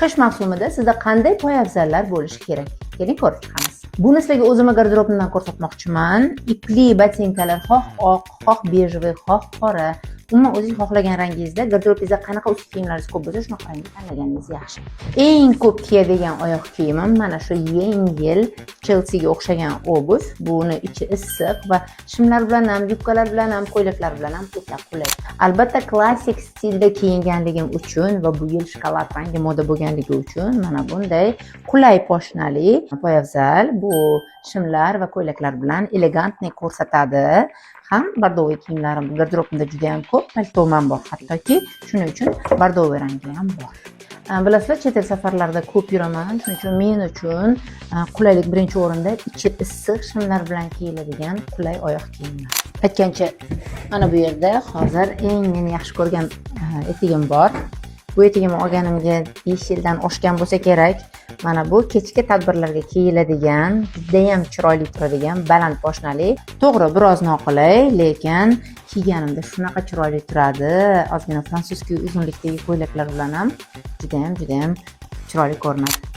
Qish mavsumida sizda qanday poyabzallar bo'lishi kerak? Keling ko'rib chiqamiz. Buni sizlarga o'zimning garderobimdan ko'rsatmoqchiman. Ipli botinkalar, xoh oq, xoh bejli, xoh qora. Umuman o'zingiz xohlagan rangingizda, garderobingizda qanaqa ustki kiyimlaringiz ko'p bo'lsa, shunaqa rangni tanlaganingiz yaxshi. Eng ko'p kiyadigan oyoq kiyimim mana shu yengil Chelseaga o'xshagan obuv. Buni ichi issiq va shimlar bilan ham, yubkalar bilan ham, ko'ylaklar bilan ham ko'plab qulay. Albatta klassik stilda kiyinganligim uchun va bu yil shokolad rangi moda bo'lganligi uchun mana bunday qulay poshnali poyabzal bu shimlar va ko'ylaklar bilan elegantlik ko'rsatadi. Ham bordoviy kiyimlarim garderobimda juda ham ko'p, paltom ham bor hattoki, shuning uchun bordoviy rangi ham bor. Bilasizlar, chet el safarlarida ko'p yuraman, shuning uchun men uchun qulaylik birinchi o'rinda, ichi issiq shimlar bilan kiyiladigan qulay oyoq kiyimlar. Aytgancha, mana bu yerda hozir eng meni yaxshi ko'rgan etigim bor. Bu etigimni olganimga 5 yildan oshgan bo'lsa kerak. Mana bu kechki tadbirlarga kiyiladigan, juda ham chiroyli turadigan baland poshnali. To'g'ri, biroz noqulay, lekin kiyganimda shunaqa chiroyli turadi. Ozgina frantsuzskiy uzunlikdagi ko'ylaklar bilan ham juda ham chiroyli ko'rinadi.